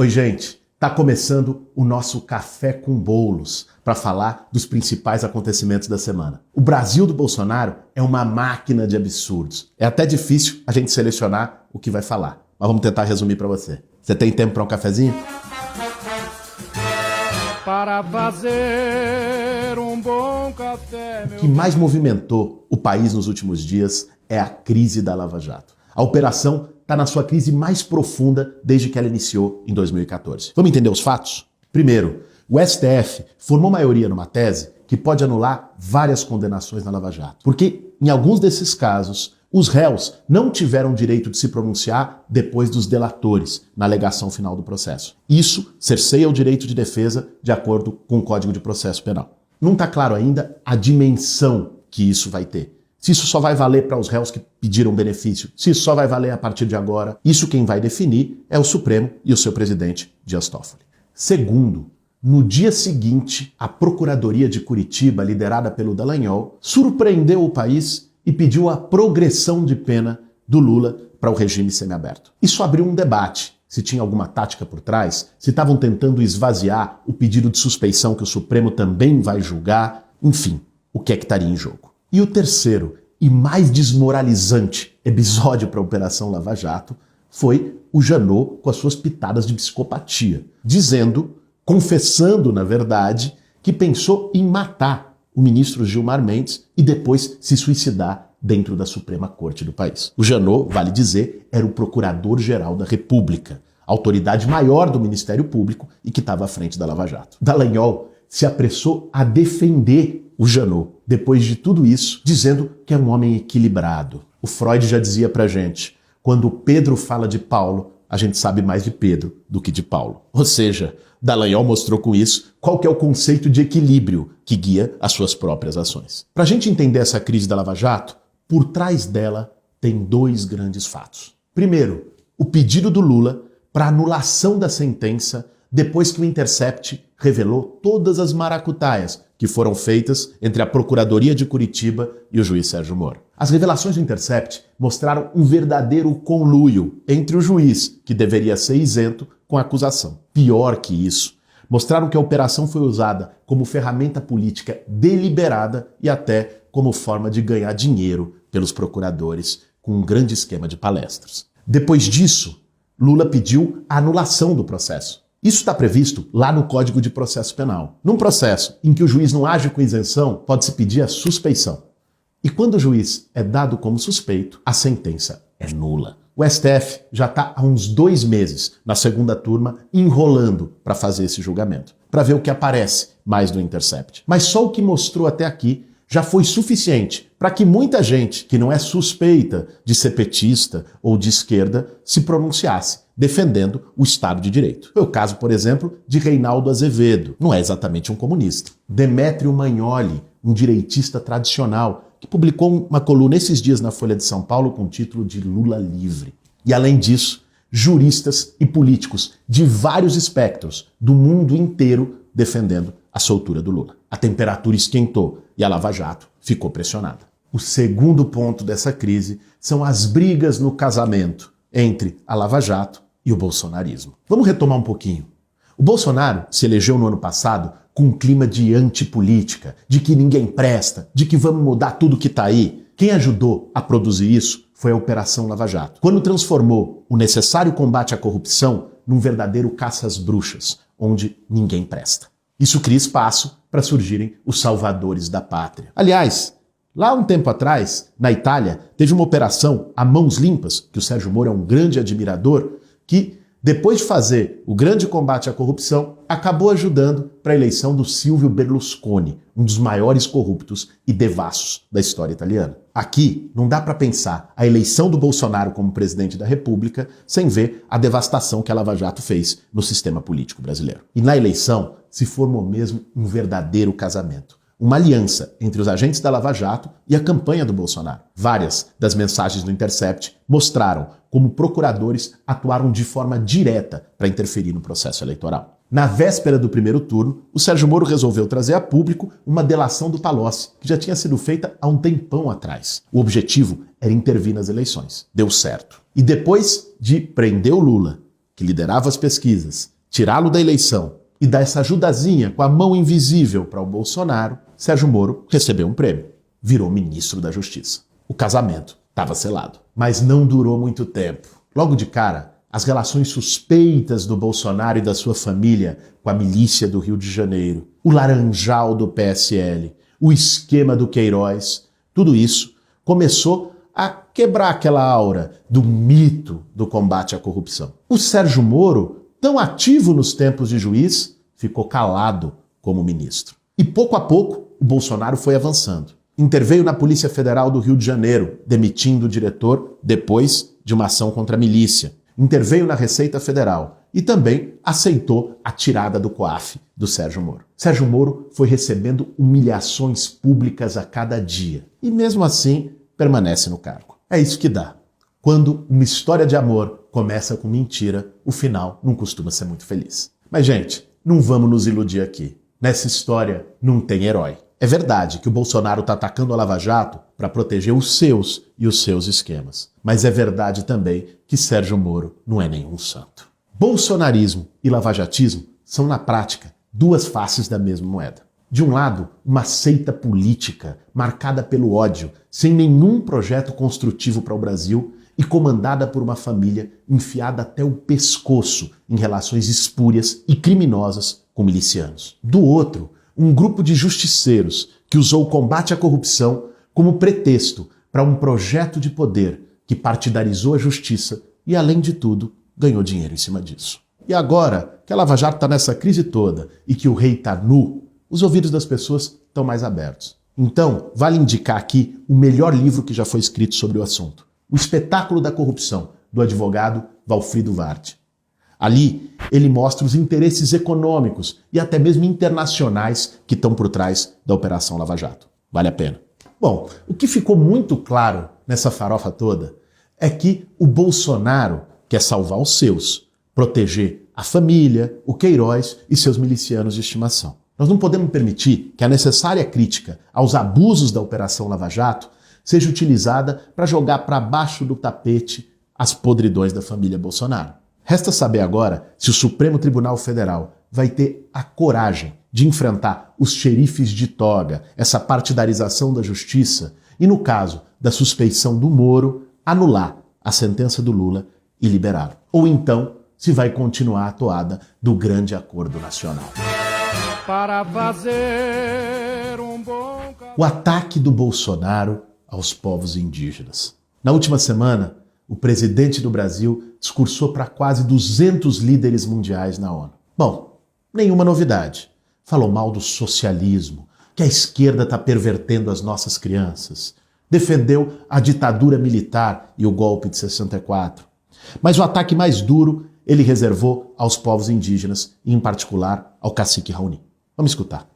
Oi, gente. Tá começando o nosso Café com Bolos para falar dos principais acontecimentos da semana. O Brasil do Bolsonaro é uma máquina de absurdos. É até difícil a gente selecionar o que vai falar, mas vamos tentar resumir para você. Você tem tempo para um cafezinho? Para fazer um bom café, O que mais movimentou o país nos últimos dias é a crise da Lava Jato. A operação está na sua crise mais profunda desde que ela iniciou em 2014. Vamos entender os fatos? Primeiro, o STF formou maioria numa tese que pode anular várias condenações na Lava Jato. Porque, em alguns desses casos, os réus não tiveram direito de se pronunciar depois dos delatores na alegação final do processo. Isso cerceia o direito de defesa de acordo com o Código de Processo Penal. Não está claro ainda a dimensão que isso vai ter. Se isso só vai valer para os réus que pediram benefício, se isso só vai valer a partir de agora, isso quem vai definir é o Supremo e o seu presidente, Dias Toffoli. Segundo, no dia seguinte, a Procuradoria de Curitiba, liderada pelo Dallagnol, surpreendeu o país e pediu a progressão de pena do Lula para o regime semiaberto. Isso abriu um debate. Se tinha alguma tática por trás, se estavam tentando esvaziar o pedido de suspeição que o Supremo também vai julgar, enfim, o que é que estaria em jogo. E o terceiro e mais desmoralizante episódio para a Operação Lava Jato foi o Janot com as suas pitadas de psicopatia, confessando, na verdade, que pensou em matar o ministro Gilmar Mendes e depois se suicidar dentro da Suprema Corte do país. O Janot, vale dizer, era o Procurador-Geral da República, a autoridade maior do Ministério Público e que estava à frente da Lava Jato. Dallagnol se apressou a defender o Janot, depois de tudo isso, dizendo que é um homem equilibrado. O Freud já dizia pra gente, quando Pedro fala de Paulo, a gente sabe mais de Pedro do que de Paulo. Ou seja, Dallagnol mostrou com isso qual que é o conceito de equilíbrio que guia as suas próprias ações. Pra gente entender essa crise da Lava Jato, por trás dela tem dois grandes fatos. Primeiro, o pedido do Lula para anulação da sentença depois que o Intercept revelou todas as maracutaias que foram feitas entre a Procuradoria de Curitiba e o juiz Sérgio Moro. As revelações do Intercept mostraram um verdadeiro conluio entre o juiz, que deveria ser isento, com a acusação. Pior que isso, mostraram que a operação foi usada como ferramenta política deliberada e até como forma de ganhar dinheiro pelos procuradores, com um grande esquema de palestras. Depois disso, Lula pediu a anulação do processo. Isso está previsto lá no Código de Processo Penal. Num processo em que o juiz não age com isenção, pode-se pedir a suspeição. E quando o juiz é dado como suspeito, a sentença é nula. O STF já está há uns 2 meses na segunda turma enrolando para fazer esse julgamento, para ver o que aparece mais do Intercept. Mas só o que mostrou até aqui já foi suficiente para que muita gente que não é suspeita de ser petista ou de esquerda se pronunciasse, defendendo o Estado de Direito. Foi o caso, por exemplo, de Reinaldo Azevedo, não é exatamente um comunista. Demétrio Magnoli, um direitista tradicional, que publicou uma coluna esses dias na Folha de São Paulo com o título de Lula Livre. E além disso, juristas e políticos de vários espectros do mundo inteiro defendendo a soltura do Lula. A temperatura esquentou e a Lava Jato ficou pressionada. O segundo ponto dessa crise são as brigas no casamento entre a Lava Jato e o bolsonarismo. Vamos retomar um pouquinho. O Bolsonaro se elegeu no ano passado com um clima de antipolítica, de que ninguém presta, de que vamos mudar tudo que está aí. Quem ajudou a produzir isso foi a Operação Lava Jato, quando transformou o necessário combate à corrupção num verdadeiro caça às bruxas, onde ninguém presta. Isso cria espaço para surgirem os salvadores da pátria. Aliás, lá há um tempo atrás, na Itália, teve uma operação a mãos limpas, que o Sérgio Moro é um grande admirador, que, depois de fazer o grande combate à corrupção, acabou ajudando para a eleição do Silvio Berlusconi, um dos maiores corruptos e devassos da história italiana. Aqui, não dá para pensar a eleição do Bolsonaro como presidente da República sem ver a devastação que a Lava Jato fez no sistema político brasileiro. E na eleição, se formou mesmo um verdadeiro casamento. Uma aliança entre os agentes da Lava Jato e a campanha do Bolsonaro. Várias das mensagens do Intercept mostraram como procuradores atuaram de forma direta para interferir no processo eleitoral. Na véspera do primeiro turno, o Sérgio Moro resolveu trazer a público uma delação do Palocci, que já tinha sido feita há um tempão atrás. O objetivo era intervir nas eleições. Deu certo. E depois de prender o Lula, que liderava as pesquisas, tirá-lo da eleição e dar essa ajudazinha com a mão invisível para o Bolsonaro, Sérgio Moro recebeu um prêmio. Virou ministro da Justiça. O casamento estava selado. Mas não durou muito tempo. Logo de cara, as relações suspeitas do Bolsonaro e da sua família com a milícia do Rio de Janeiro, o laranjal do PSL, o esquema do Queiroz, tudo isso começou a quebrar aquela aura do mito do combate à corrupção. O Sérgio Moro, tão ativo nos tempos de juiz, ficou calado como ministro. E pouco a pouco, o Bolsonaro foi avançando. Interveio na Polícia Federal do Rio de Janeiro, demitindo o diretor depois de uma ação contra a milícia. Interveio na Receita Federal e também aceitou a tirada do COAF do Sérgio Moro. Sérgio Moro foi recebendo humilhações públicas a cada dia e mesmo assim permanece no cargo. É isso que dá. Quando uma história de amor começa com mentira, o final não costuma ser muito feliz. Mas, gente, não vamos nos iludir aqui. Nessa história não tem herói. É verdade que o Bolsonaro está atacando a Lava Jato para proteger os seus e os seus esquemas. Mas é verdade também que Sérgio Moro não é nenhum santo. Bolsonarismo e lavajatismo são, na prática, duas faces da mesma moeda. De um lado, uma seita política marcada pelo ódio, sem nenhum projeto construtivo para o Brasil e comandada por uma família enfiada até o pescoço em relações espúrias e criminosas com milicianos. Do outro, um grupo de justiceiros que usou o combate à corrupção como pretexto para um projeto de poder que partidarizou a justiça e, além de tudo, ganhou dinheiro em cima disso. E agora que a Lava Jato está nessa crise toda e que o rei está nu, os ouvidos das pessoas estão mais abertos. Então, vale indicar aqui o melhor livro que já foi escrito sobre o assunto. O Espetáculo da Corrupção, do advogado Valfrido Vart. Ali, ele mostra os interesses econômicos e até mesmo internacionais que estão por trás da Operação Lava Jato. Vale a pena. Bom, o que ficou muito claro nessa farofa toda é que o Bolsonaro quer salvar os seus, proteger a família, o Queiroz e seus milicianos de estimação. Nós não podemos permitir que a necessária crítica aos abusos da Operação Lava Jato seja utilizada para jogar para baixo do tapete as podridões da família Bolsonaro. Resta saber agora se o Supremo Tribunal Federal vai ter a coragem de enfrentar os xerifes de toga, essa partidarização da justiça e, no caso da suspeição do Moro, anular a sentença do Lula e liberá-lo. Ou então, se vai continuar a toada do grande acordo nacional. Para fazer um bom... O ataque do Bolsonaro aos povos indígenas. Na última semana, o presidente do Brasil discursou para quase 200 líderes mundiais na ONU. Bom, nenhuma novidade. Falou mal do socialismo, que a esquerda está pervertendo as nossas crianças. Defendeu a ditadura militar e o golpe de 64. Mas o ataque mais duro ele reservou aos povos indígenas, e em particular ao cacique Raoni. Vamos escutar.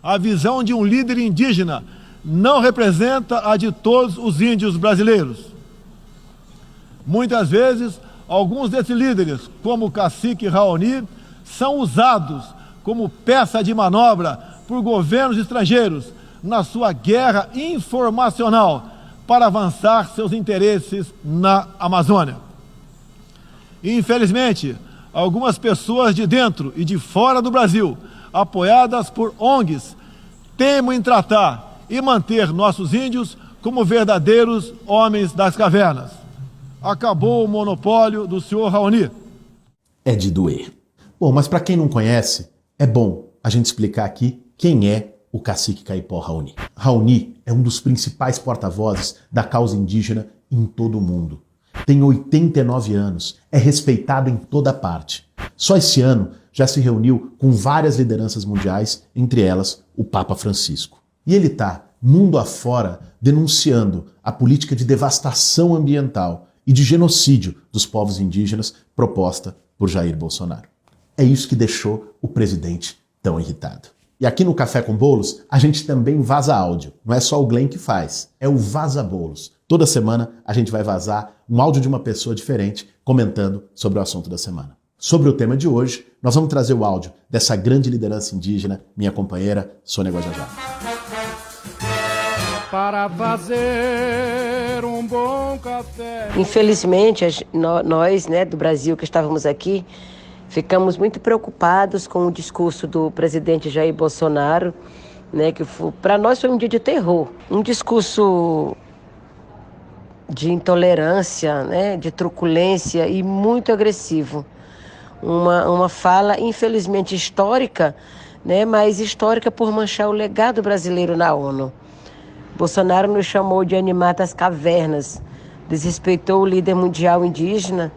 A visão de um líder indígena não representa a de todos os índios brasileiros. Muitas vezes, alguns desses líderes, como o cacique Raoni, são usados como peça de manobra por governos estrangeiros na sua guerra informacional para avançar seus interesses na Amazônia. Infelizmente, algumas pessoas de dentro e de fora do Brasil, apoiadas por ONGs, temem em tratar e manter nossos índios como verdadeiros homens das cavernas. Acabou o monopólio do senhor Raoni. É de doer. Bom, mas para quem não conhece, é bom a gente explicar aqui quem é o cacique Caipó Raoni. Raoni é um dos principais porta-vozes da causa indígena em todo o mundo. Tem 89 anos, é respeitado em toda parte. Só esse ano já se reuniu com várias lideranças mundiais, entre elas o Papa Francisco. E ele está, mundo afora, denunciando a política de devastação ambiental e de genocídio dos povos indígenas proposta por Jair Bolsonaro. É isso que deixou o presidente tão irritado. E aqui no Café com Bolos, a gente também vaza áudio. Não é só o Glenn que faz, é o Vaza Bolos. Toda semana a gente vai vazar um áudio de uma pessoa diferente comentando sobre o assunto da semana. Sobre o tema de hoje, nós vamos trazer o áudio dessa grande liderança indígena, minha companheira Sônia Guajajara. para fazer um bom café. Infelizmente, nós, do Brasil que estávamos aqui, ficamos muito preocupados com o discurso do presidente Jair Bolsonaro, que para nós foi um dia de terror, um discurso de intolerância, de truculência e muito agressivo. Uma fala, infelizmente, histórica, mas histórica por manchar o legado brasileiro na ONU. Bolsonaro nos chamou de animais das cavernas, desrespeitou o líder mundial indígena,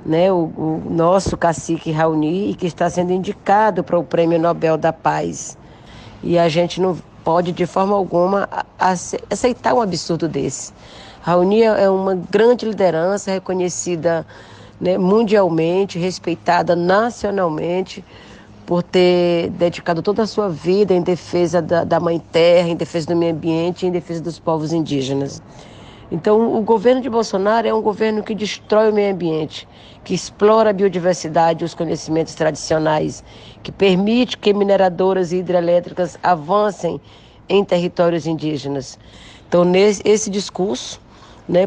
o nosso cacique Raoni, que está sendo indicado para o Prêmio Nobel da Paz. E a gente não pode, de forma alguma, aceitar um absurdo desse. Raoni é uma grande liderança, reconhecida mundialmente, respeitada nacionalmente, por ter dedicado toda a sua vida em defesa da Mãe Terra, em defesa do meio ambiente, em defesa dos povos indígenas. Então, o governo de Bolsonaro é um governo que destrói o meio ambiente, que explora a biodiversidade e os conhecimentos tradicionais, que permite que mineradoras e hidrelétricas avancem em territórios indígenas. Então, esse discurso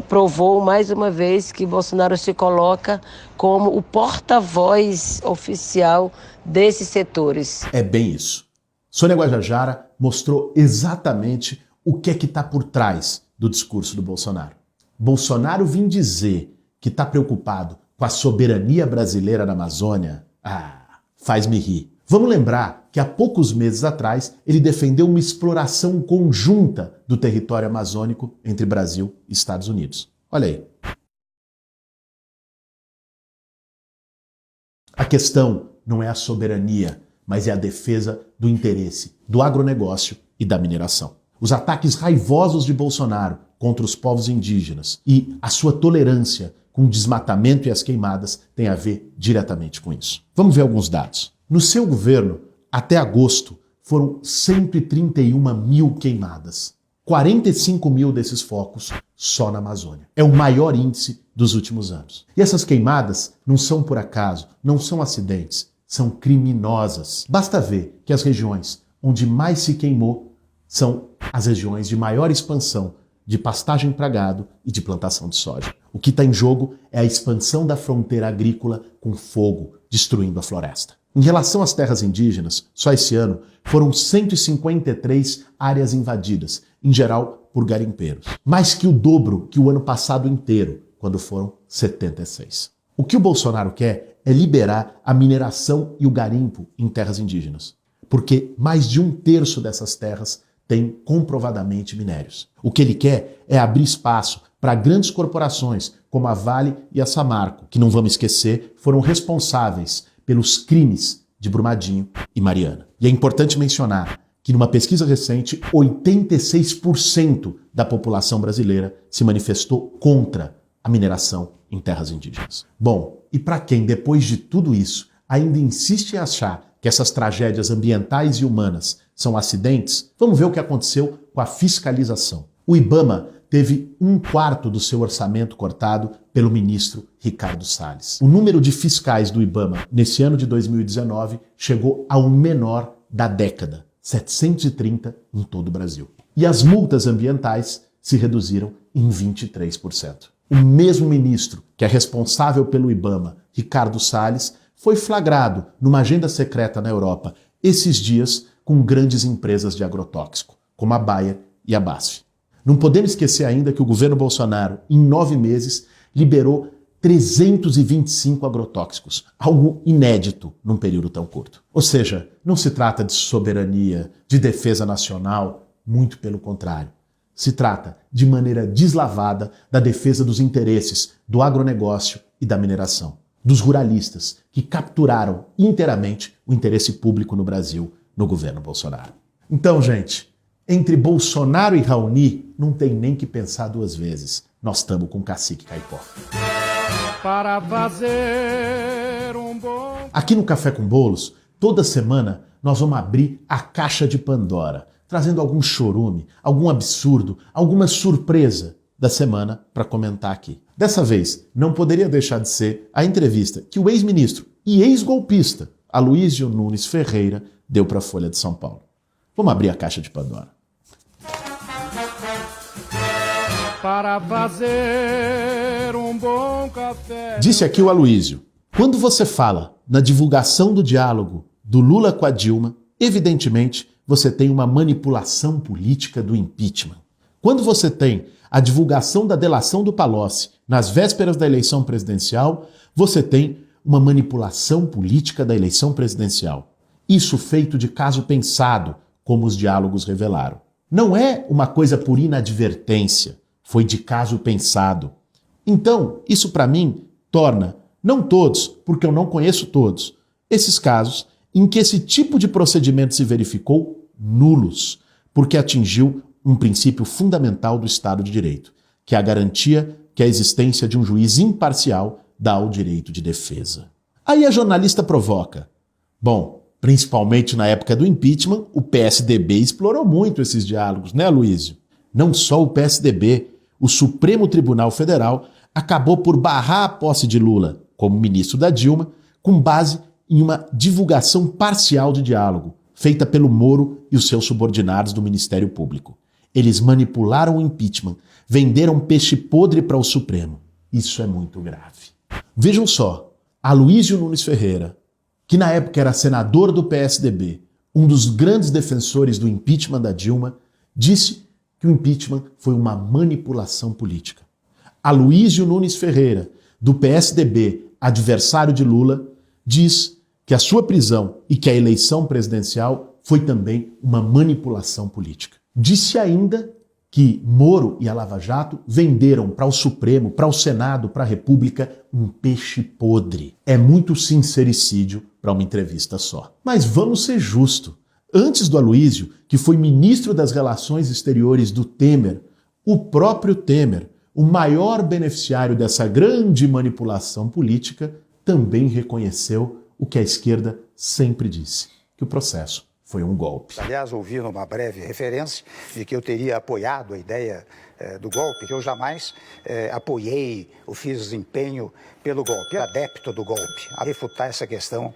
provou mais uma vez que Bolsonaro se coloca como o porta-voz oficial desses setores. É bem isso. Sônia Guajajara mostrou exatamente o que é que está por trás do discurso do Bolsonaro. Bolsonaro vem dizer que está preocupado com a soberania brasileira na Amazônia. Faz-me rir. Vamos lembrar que há poucos meses atrás ele defendeu uma exploração conjunta do território amazônico entre Brasil e Estados Unidos. Olha aí. A questão não é a soberania, mas é a defesa do interesse do agronegócio e da mineração. Os ataques raivosos de Bolsonaro contra os povos indígenas e a sua tolerância com o desmatamento e as queimadas têm a ver diretamente com isso. Vamos ver alguns dados. No seu governo, até agosto, foram 131 mil queimadas. 45 mil desses focos só na Amazônia. É o maior índice dos últimos anos. E essas queimadas não são por acaso, não são acidentes, são criminosas. Basta ver que as regiões onde mais se queimou são as regiões de maior expansão de pastagem para gado e de plantação de soja. O que está em jogo é a expansão da fronteira agrícola com fogo, destruindo a floresta. Em relação às terras indígenas, só esse ano foram 153 áreas invadidas, em geral por garimpeiros. Mais que o dobro que o ano passado inteiro, quando foram 76. O que o Bolsonaro quer é liberar a mineração e o garimpo em terras indígenas, porque mais de 1/3 dessas terras tem comprovadamente minérios. O que ele quer é abrir espaço para grandes corporações como a Vale e a Samarco, que não vamos esquecer, foram responsáveis pelos crimes de Brumadinho e Mariana. E é importante mencionar que numa pesquisa recente, 86% da população brasileira se manifestou contra a mineração em terras indígenas. Bom, e para quem, depois de tudo isso, ainda insiste em achar que essas tragédias ambientais e humanas são acidentes, vamos ver o que aconteceu com a fiscalização. O IBAMA teve 1/4 do seu orçamento cortado pelo ministro Ricardo Salles. O número de fiscais do IBAMA nesse ano de 2019 chegou ao menor da década, 730 em todo o Brasil. E as multas ambientais se reduziram em 23%. O mesmo ministro que é responsável pelo IBAMA, Ricardo Salles, foi flagrado numa agenda secreta na Europa esses dias com grandes empresas de agrotóxico, como a Bayer e a BASF. Não podemos esquecer ainda que o governo Bolsonaro, em 9 meses, liberou 325 agrotóxicos, algo inédito num período tão curto. Ou seja, não se trata de soberania, de defesa nacional, muito pelo contrário. Se trata, de maneira deslavada, da defesa dos interesses do agronegócio e da mineração, dos ruralistas que capturaram inteiramente o interesse público no Brasil no governo Bolsonaro. Então, gente, entre Bolsonaro e Raoni, não tem nem que pensar 2 vezes. Nós estamos com o cacique Caipó. Para fazer um bom... Aqui no Café com Bolos, toda semana nós vamos abrir a caixa de Pandora, trazendo algum chorume, algum absurdo, alguma surpresa da semana para comentar aqui. Dessa vez, não poderia deixar de ser a entrevista que o ex-ministro e ex-golpista Aloysio Nunes Ferreira deu para a Folha de São Paulo. Vamos abrir a caixa de Pandora. para fazer um bom café. Disse aqui o Aloysio: quando você fala na divulgação do diálogo do Lula com a Dilma, evidentemente você tem uma manipulação política do impeachment. Quando você tem a divulgação da delação do Palocci nas vésperas da eleição presidencial, você tem uma manipulação política da eleição presidencial. Isso feito de caso pensado, como os diálogos revelaram. Não é uma coisa por inadvertência, foi de caso pensado. Então, isso para mim torna, não todos, porque eu não conheço todos, esses casos em que esse tipo de procedimento se verificou nulos, porque atingiu um princípio fundamental do Estado de Direito, que é a garantia que a existência de um juiz imparcial dá o direito de defesa. Aí a jornalista provoca: bom, principalmente na época do impeachment, o PSDB explorou muito esses diálogos, né, Aloysio? Não só o PSDB, o Supremo Tribunal Federal acabou por barrar a posse de Lula como ministro da Dilma, com base em uma divulgação parcial de diálogo, feita pelo Moro e os seus subordinados do Ministério Público. Eles manipularam o impeachment, venderam peixe podre para o Supremo. Isso é muito grave. Vejam só, Aloysio Nunes Ferreira, que na época era senador do PSDB, um dos grandes defensores do impeachment da Dilma, disse que o impeachment foi uma manipulação política. Aloysio Nunes Ferreira, do PSDB, adversário de Lula, diz que a sua prisão e que a eleição presidencial foi também uma manipulação política. Disse ainda que Moro e a Lava Jato venderam para o Supremo, para o Senado, para a República, um peixe podre. É muito sincericídio para uma entrevista só. Mas vamos ser justos. Antes do Aloysio, que foi ministro das Relações Exteriores do Temer, o próprio Temer, o maior beneficiário dessa grande manipulação política, também reconheceu o que a esquerda sempre disse, que o processo foi um golpe. Aliás, ouvi numa breve referência de que eu teria apoiado a ideia do golpe, que eu jamais apoiei ou fiz empenho pelo golpe. Eu era adepto do golpe, a refutar essa questão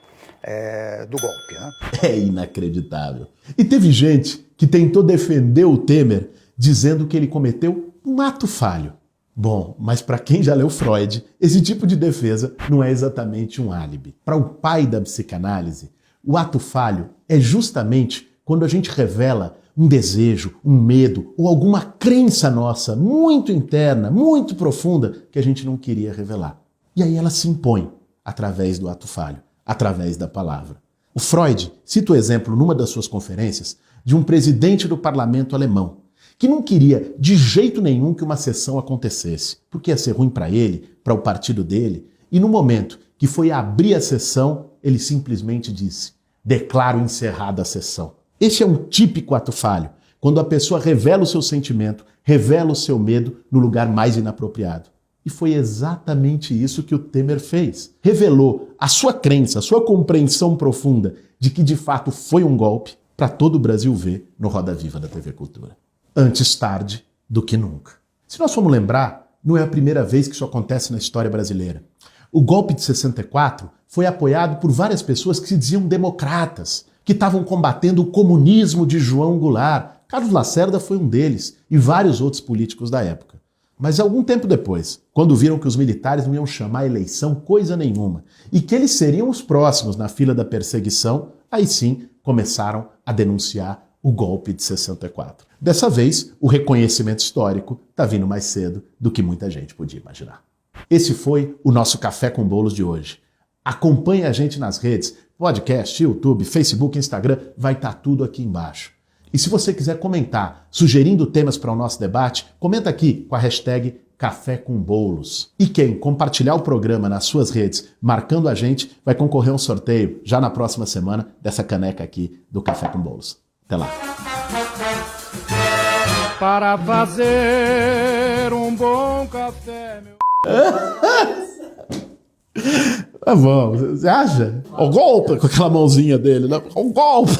do golpe. Né? É inacreditável. E teve gente que tentou defender o Temer dizendo que ele cometeu um ato falho. Bom, mas para quem já leu Freud, esse tipo de defesa não é exatamente um álibi. Para o pai da psicanálise, o ato falho é justamente quando a gente revela um desejo, um medo ou alguma crença nossa muito interna, muito profunda, que a gente não queria revelar. E aí ela se impõe através do ato falho, através da palavra. O Freud cita o exemplo numa das suas conferências de um presidente do parlamento alemão que não queria de jeito nenhum que uma sessão acontecesse, porque ia ser ruim para ele, para o partido dele, e no momento que foi abrir a sessão, ele simplesmente disse: declaro encerrada a sessão. Esse é um típico ato falho, quando a pessoa revela o seu sentimento, revela o seu medo no lugar mais inapropriado. E foi exatamente isso que o Temer fez. Revelou a sua crença, a sua compreensão profunda de que de fato foi um golpe para todo o Brasil ver no Roda Viva da TV Cultura. Antes tarde do que nunca. Se nós formos lembrar, não é a primeira vez que isso acontece na história brasileira. O golpe de 64 foi apoiado por várias pessoas que se diziam democratas, que estavam combatendo o comunismo de João Goulart. Carlos Lacerda foi um deles e vários outros políticos da época. Mas algum tempo depois, quando viram que os militares não iam chamar a eleição coisa nenhuma e que eles seriam os próximos na fila da perseguição, aí sim começaram a denunciar o golpe de 64. Dessa vez, o reconhecimento histórico está vindo mais cedo do que muita gente podia imaginar. Esse foi o nosso Café com Bolos de hoje. Acompanhe a gente nas redes, podcast, YouTube, Facebook, Instagram, vai estar tudo aqui embaixo. E se você quiser comentar, sugerindo temas para o nosso debate, comenta aqui com a hashtag Café com Bolos. E quem compartilhar o programa nas suas redes, marcando a gente, vai concorrer a um sorteio já na próxima semana dessa caneca aqui do Café com Bolos. Até lá. Para fazer um bom café, meu... Tá bom, você acha? O golpe com aquela mãozinha dele, né? O golpe!